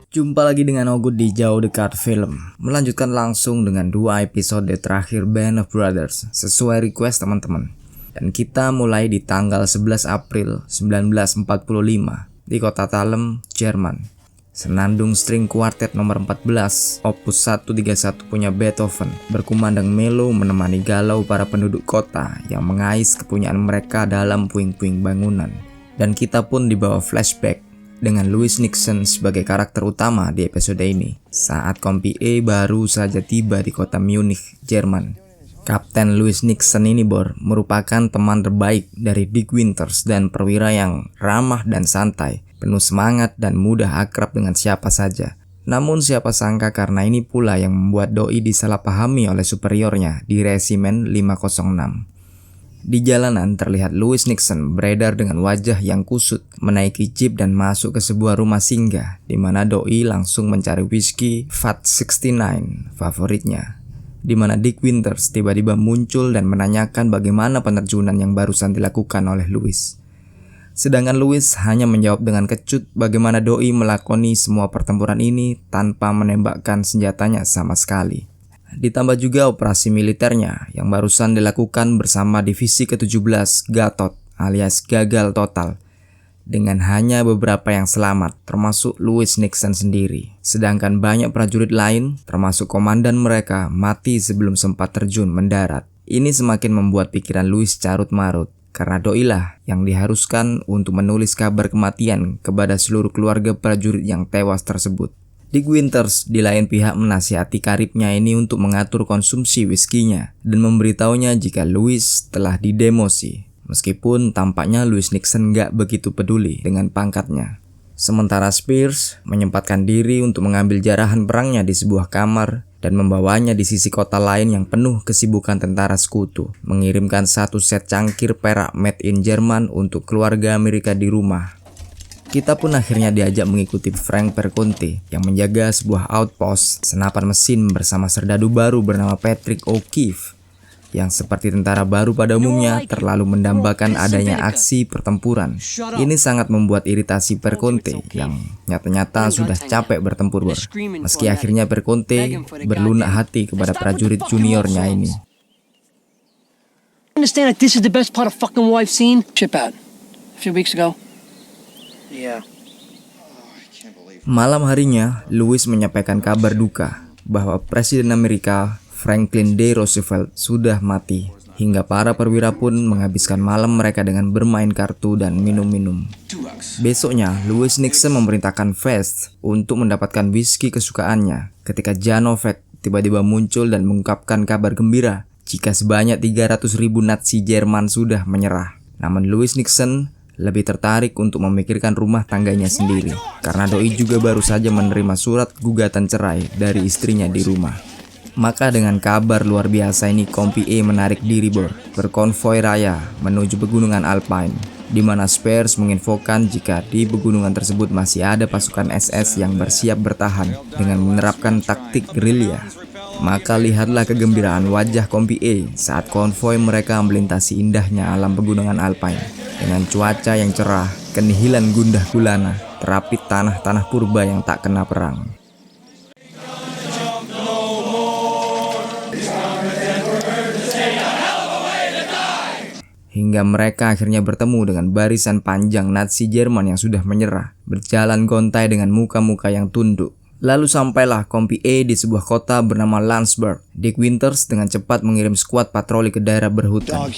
Jumpa lagi dengan Ogut di Jauh Dekat Film. Melanjutkan langsung dengan 2 episode terakhir Band of Brothers sesuai request teman-teman. Dan kita mulai di tanggal 11 April 1945 di kota Thalem, Jerman. Senandung string quartet nomor 14 Opus 131 punya Beethoven berkumandang melo menemani galau para penduduk kota yang mengais kepunyaan mereka dalam puing-puing bangunan. Dan kita pun dibawa flashback dengan Louis Nixon sebagai karakter utama di episode ini saat Kompi E baru saja tiba di kota Munich, Jerman. Kapten Louis Nixon ini merupakan teman terbaik dari Dick Winters dan perwira yang ramah dan santai, penuh semangat dan mudah akrab dengan siapa saja. Namun siapa sangka karena ini pula yang membuat Doi disalahpahami oleh superiornya di Resimen 506. Di jalanan terlihat Louis Nixon beredar dengan wajah yang kusut, menaiki jeep dan masuk ke sebuah rumah singgah, di mana Doi langsung mencari whisky Fat 69 favoritnya. Di mana Dick Winters tiba-tiba muncul dan menanyakan bagaimana penerjunan yang barusan dilakukan oleh Louis. Sedangkan Louis hanya menjawab dengan kecut bagaimana Doi melakoni semua pertempuran ini tanpa menembakkan senjatanya sama sekali. Ditambah juga operasi militernya yang barusan dilakukan bersama divisi ke-17 Gatot alias gagal total dengan hanya beberapa yang selamat termasuk Louis Nixon sendiri. Sedangkan banyak prajurit lain termasuk komandan mereka mati sebelum sempat terjun mendarat. Ini semakin membuat pikiran Louis carut marut karena Doi lah yang diharuskan untuk menulis kabar kematian kepada seluruh keluarga prajurit yang tewas tersebut. Dick Winters di lain pihak menasihati karibnya ini untuk mengatur konsumsi whiskinya dan memberitahunya jika Louis telah didemosi. Meskipun tampaknya Louis Nixon gak begitu peduli dengan pangkatnya. Sementara Spears menyempatkan diri untuk mengambil jarahan perangnya di sebuah kamar dan membawanya di sisi kota lain yang penuh kesibukan tentara sekutu. Mengirimkan satu set cangkir perak made in Jerman untuk keluarga Amerika di rumah. Kita pun akhirnya diajak mengikuti Frank Perconte yang menjaga sebuah outpost senapan mesin bersama serdadu baru bernama Patrick O'Keefe yang seperti tentara baru pada umumnya terlalu mendambakan adanya aksi pertempuran. Ini sangat membuat iritasi Perconte yang nyata-nyata sudah capek bertempur meski akhirnya Perconte berlunak hati kepada prajurit juniornya ini. Understand that this is the best part of fucking war I've seen? Ship out. A few weeks ago. Yeah. Malam harinya, Louis menyampaikan kabar duka bahwa Presiden Amerika Franklin D. Roosevelt sudah mati, hingga para perwira pun menghabiskan malam mereka dengan bermain kartu dan minum-minum. Besoknya, Louis Nixon memerintahkan Vest untuk mendapatkan whisky kesukaannya ketika Janovek tiba-tiba muncul dan mengungkapkan kabar gembira jika sebanyak 300.000 Nazi Jerman sudah menyerah. Namun Louis Nixon lebih tertarik untuk memikirkan rumah tangganya sendiri karena Doi juga baru saja menerima surat gugatan cerai dari istrinya di rumah. Maka dengan kabar luar biasa ini Kompi E menarik diri berkonvoi raya menuju pegunungan Alpine, di mana Spears menginfokan jika di pegunungan tersebut masih ada pasukan SS yang bersiap bertahan dengan menerapkan taktik gerilya. Maka lihatlah kegembiraan wajah Kompi E saat konvoi mereka melintasi indahnya alam pegunungan Alpine. Dengan cuaca yang cerah, kenihilan gundah gulana, terapit tanah-tanah purba yang tak kena perang. Hingga mereka akhirnya bertemu dengan barisan panjang Nazi Jerman yang sudah menyerah, berjalan gontai dengan muka-muka yang tunduk. Lalu sampailah Kompi E di sebuah kota bernama Landsberg. Dick Winters dengan cepat mengirim skuad patroli ke daerah berhutan.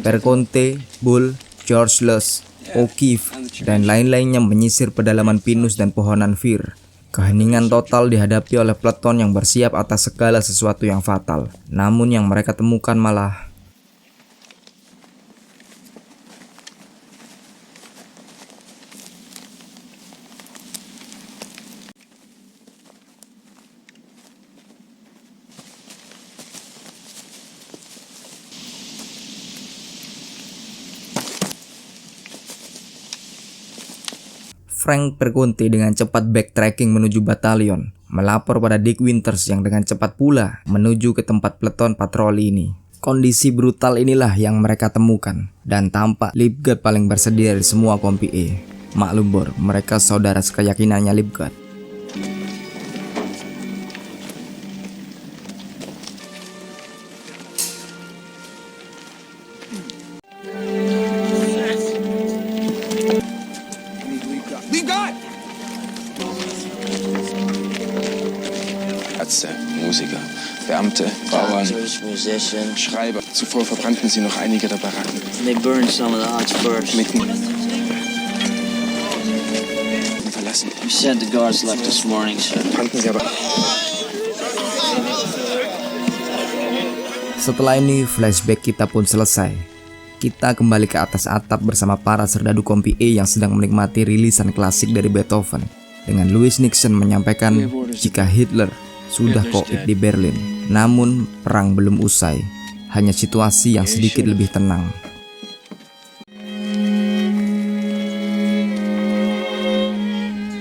Perconte, Bull, George Lush, O'Keefe, dan lain-lainnya menyisir pedalaman pinus dan pohonan fir. Keheningan total dihadapi oleh peleton yang bersiap atas segala sesuatu yang fatal. Namun yang mereka temukan malah Frank Perconte dengan cepat backtracking menuju batalion, melapor pada Dick Winters yang dengan cepat pula menuju ke tempat peleton patroli ini. Kondisi brutal inilah yang mereka temukan, dan tampak Lipgard paling bersedia dari semua kompi E. Maklum Bor, mereka saudara sekeyakinannya Lipgard. Ärzte, Musiker, Beamte, Bauern, Doctors, musicians. Schreiber. Zuvor verbrannten sie noch einige der Baracken. They burned some of the huts first. Mitten verlassen. You said the guards left this morning, sir. Brannten sie aber. Setelah ini flashback kita pun selesai. Kita kembali ke atas atap bersama para serdadu kompi E yang sedang menikmati rilisan klasik dari Beethoven, dengan Louis Nixon menyampaikan jika Hitler sudah koit di Berlin. Namun perang belum usai, hanya situasi yang sedikit lebih tenang.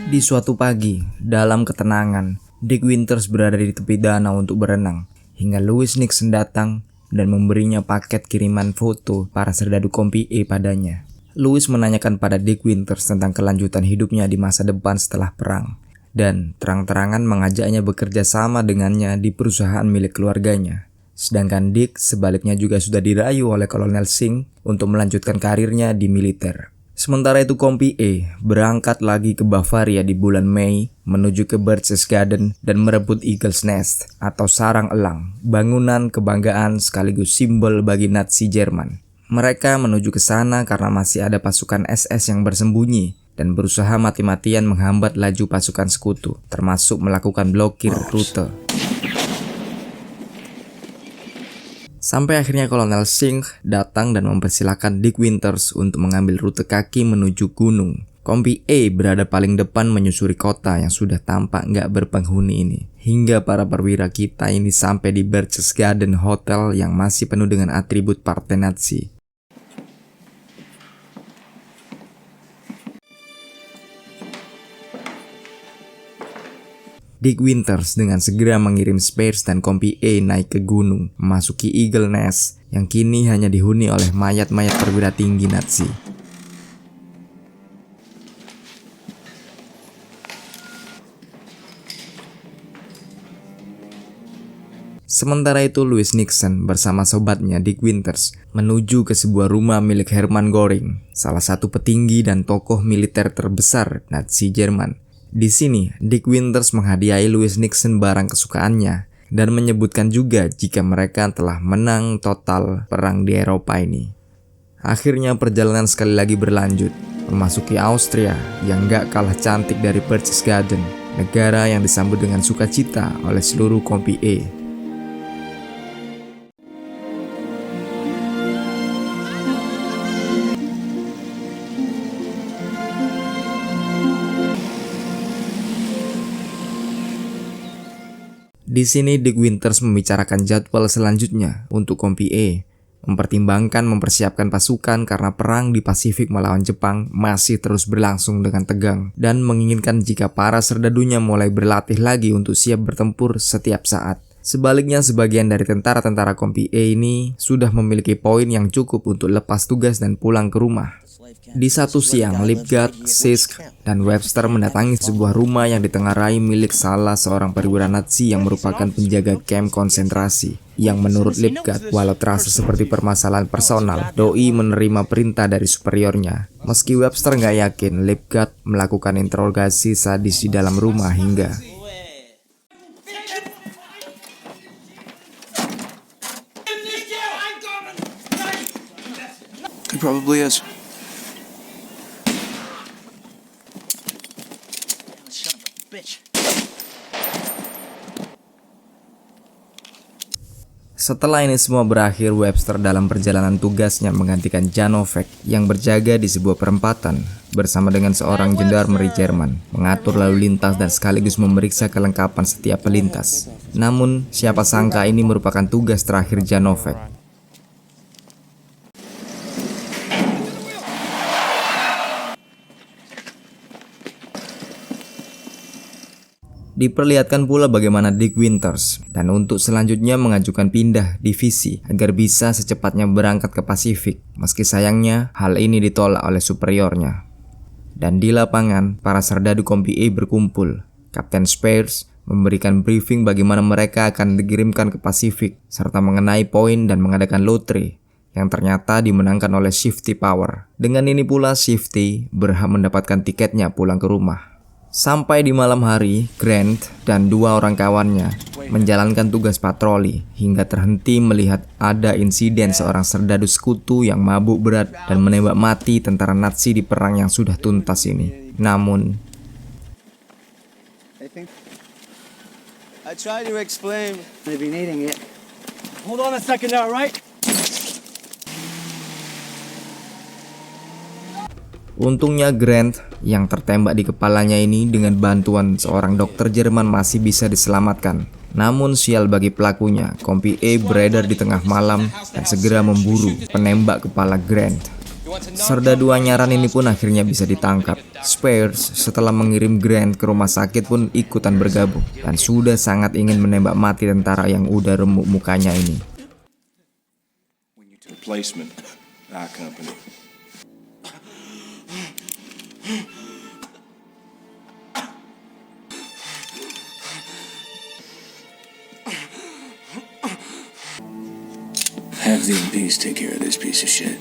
Di suatu pagi, dalam ketenangan, Dick Winters berada di tepi danau untuk berenang, hingga Louis Nixon datang dan memberinya paket kiriman foto para serdadu kompi E padanya. Louis menanyakan pada Dick Winters tentang kelanjutan hidupnya di masa depan setelah perang, dan terang-terangan mengajaknya bekerja sama dengannya di perusahaan milik keluarganya. Sedangkan Dick sebaliknya juga sudah dirayu oleh Kolonel Singh untuk melanjutkan karirnya di militer. Sementara itu kompi E berangkat lagi ke Bavaria di bulan Mei menuju ke Berchtesgaden dan merebut Eagle's Nest atau sarang elang, bangunan kebanggaan sekaligus simbol bagi Nazi Jerman. Mereka menuju ke sana karena masih ada pasukan SS yang bersembunyi dan berusaha mati-matian menghambat laju pasukan sekutu, termasuk melakukan blokir rute. Sampai akhirnya Kolonel Singh datang dan mempersilahkan Dick Winters untuk mengambil rute kaki menuju gunung. Kompi E berada paling depan menyusuri kota yang sudah tampak nggak berpenghuni ini. Hingga para perwira kita ini sampai di Berchtesgaden Hotel yang masih penuh dengan atribut partai Nazi. Dick Winters dengan segera mengirim Spears dan kompi E naik ke gunung, memasuki Eagle Nest yang kini hanya dihuni oleh mayat-mayat perwira tinggi Nazi. Sementara itu Louis Nixon bersama sobatnya Dick Winters menuju ke sebuah rumah milik Hermann Göring, salah satu petinggi dan tokoh militer terbesar Nazi Jerman. Di sini, Dick Winters menghadiahi Louis Nixon barang kesukaannya dan menyebutkan juga jika mereka telah menang total perang di Eropa ini. Akhirnya perjalanan sekali lagi berlanjut, memasuki Austria yang gak kalah cantik dari Berchtesgaden, negara yang disambut dengan sukacita oleh seluruh kompi E. Di sini Dick Winters membicarakan jadwal selanjutnya untuk kompi E, mempertimbangkan mempersiapkan pasukan karena perang di Pasifik melawan Jepang masih terus berlangsung dengan tegang, dan menginginkan jika para serdadunya mulai berlatih lagi untuk siap bertempur setiap saat. Sebaliknya, sebagian dari tentara-tentara kompi E ini sudah memiliki poin yang cukup untuk lepas tugas dan pulang ke rumah. Di satu siang, Lipgard, Sisk, dan Webster mendatangi sebuah rumah yang ditengarai milik salah seorang perwira Nazi yang merupakan penjaga kamp konsentrasi. Yang menurut Lipgard, walau terasa seperti permasalahan personal, doi menerima perintah dari superiornya. Meski Webster nggak yakin, Lipgard melakukan interogasi sadis di dalam rumah hingga It probably is. Setelah ini semua berakhir, Webster dalam perjalanan tugasnya menggantikan Janovek yang berjaga di sebuah perempatan bersama dengan seorang gendarmeri Jerman, mengatur lalu lintas dan sekaligus memeriksa kelengkapan setiap pelintas. Namun, siapa sangka ini merupakan tugas terakhir Janovek. Diperlihatkan pula bagaimana Dick Winters dan untuk selanjutnya mengajukan pindah divisi agar bisa secepatnya berangkat ke Pasifik, meski sayangnya hal ini ditolak oleh superiornya. Dan di lapangan, para serdadu Kompi A berkumpul. Kapten Spears memberikan briefing bagaimana mereka akan dikirimkan ke Pasifik serta mengenai poin dan mengadakan lotre yang ternyata dimenangkan oleh Shifty Power. Dengan ini pula Shifty berhak mendapatkan tiketnya pulang ke rumah. Sampai di malam hari, Grant dan 2 orang kawannya menjalankan tugas patroli hingga terhenti melihat ada insiden seorang serdadu sekutu yang mabuk berat dan menembak mati tentara Nazi di perang yang sudah tuntas ini. Namun, I try to explain. Maybe needing it. Hold on a second now, right? untungnya Grant yang tertembak di kepalanya ini dengan bantuan seorang dokter Jerman masih bisa diselamatkan. Namun sial bagi pelakunya, Kompi A beredar di tengah malam dan segera memburu penembak kepala Grant. Serdadu anyaran ini pun akhirnya bisa ditangkap. Spears setelah mengirim Grant ke rumah sakit pun ikutan bergabung dan sudah sangat ingin menembak mati tentara yang udah remuk mukanya ini. Replacement, our company. Have the MPs take care of this piece of shit.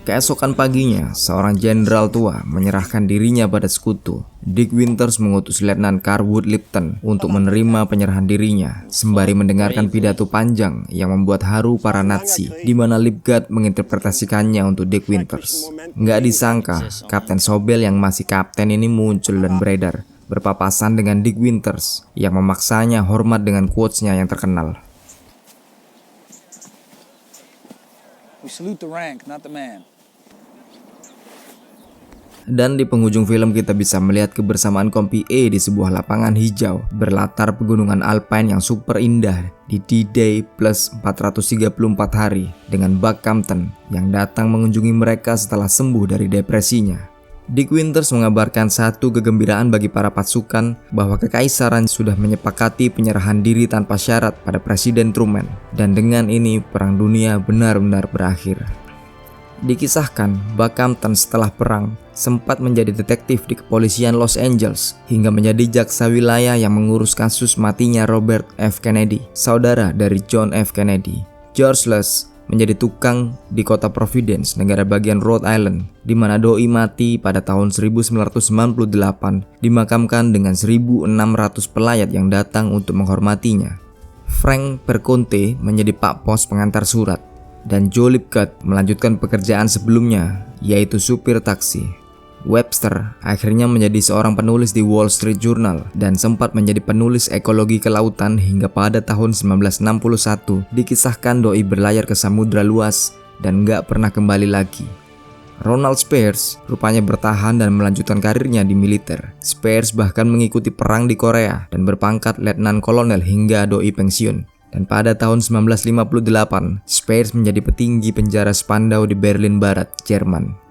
Keesokan paginya, seorang jenderal tua menyerahkan dirinya pada sekutu. Dick Winters mengutus Letnan Carwood Lipton untuk menerima penyerahan dirinya, sembari mendengarkan pidato panjang yang membuat haru para Nazi, di mana Lipgard menginterpretasikannya untuk Dick Winters. Nggak disangka, Kapten Sobel yang masih kapten ini muncul dan beredar, berpapasan dengan Dick Winters, yang memaksanya hormat dengan quotes-nya yang terkenal. We salute the rank, not the man. Dan di penghujung film kita bisa melihat kebersamaan Kompi A di sebuah lapangan hijau berlatar pegunungan Alpine yang super indah di D-Day plus 434 hari dengan Buck Compton yang datang mengunjungi mereka setelah sembuh dari depresinya. Dick Winters mengabarkan satu kegembiraan bagi para pasukan bahwa kekaisaran sudah menyepakati penyerahan diri tanpa syarat pada Presiden Truman, dan dengan ini Perang Dunia benar-benar berakhir. Dikisahkan, Buck Compton setelah perang sempat menjadi detektif di kepolisian Los Angeles hingga menjadi jaksa wilayah yang mengurus kasus matinya Robert F. Kennedy, saudara dari John F. Kennedy. George Lush menjadi tukang di kota Providence, negara bagian Rhode Island, di mana doi mati pada tahun 1998, dimakamkan dengan 1.600 pelayat yang datang untuk menghormatinya. Frank Perconte menjadi pak pos pengantar surat, dan Joe Lipgard melanjutkan pekerjaan sebelumnya, yaitu supir taksi. Webster akhirnya menjadi seorang penulis di Wall Street Journal dan sempat menjadi penulis ekologi kelautan hingga pada tahun 1961 dikisahkan doi berlayar ke samudra luas dan gak pernah kembali lagi. Ronald Spears rupanya bertahan dan melanjutkan karirnya di militer. Spears bahkan mengikuti perang di Korea dan berpangkat letnan kolonel hingga doi pensiun. Dan pada tahun 1958, Spears menjadi petinggi penjara Spandau di Berlin Barat, Jerman.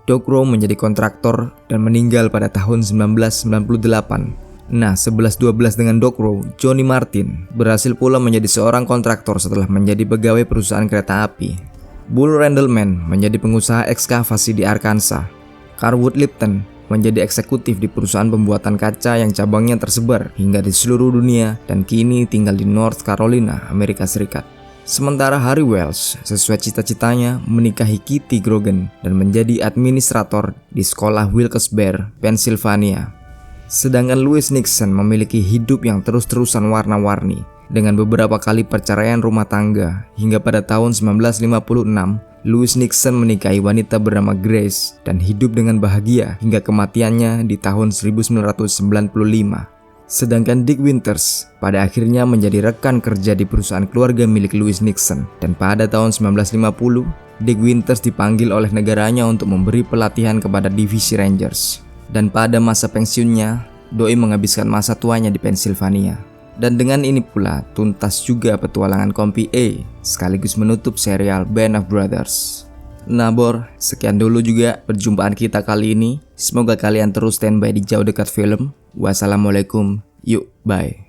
Doc Rowe menjadi kontraktor dan meninggal pada tahun 1998. Nah, 11-12 dengan Doc Rowe, Johnny Martin berhasil pula menjadi seorang kontraktor setelah menjadi pegawai perusahaan kereta api. Bull Randleman menjadi pengusaha ekskavasi di Arkansas. Carwood Lipton menjadi eksekutif di perusahaan pembuatan kaca yang cabangnya tersebar hingga di seluruh dunia dan kini tinggal di North Carolina, Amerika Serikat. Sementara Harry Wells sesuai cita-citanya menikahi Kitty Grogan dan menjadi administrator di sekolah Wilkes-Barre, Pennsylvania. Sedangkan Louis Nixon memiliki hidup yang terus-terusan warna-warni dengan beberapa kali perceraian rumah tangga hingga pada tahun 1956 Louis Nixon menikahi wanita bernama Grace dan hidup dengan bahagia hingga kematiannya di tahun 1995. Sedangkan Dick Winters pada akhirnya menjadi rekan kerja di perusahaan keluarga milik Louis Nixon, dan pada tahun 1950 Dick Winters dipanggil oleh negaranya untuk memberi pelatihan kepada divisi Rangers. Dan pada masa pensiunnya, doi menghabiskan masa tuanya di Pennsylvania. Dan dengan ini pula tuntas juga petualangan Kompi A sekaligus menutup serial Band of Brothers. Nah Bor, sekian dulu juga perjumpaan kita kali ini. Semoga kalian terus standby di Jauh Dekat Film. Wassalamualaikum Yuk, bye.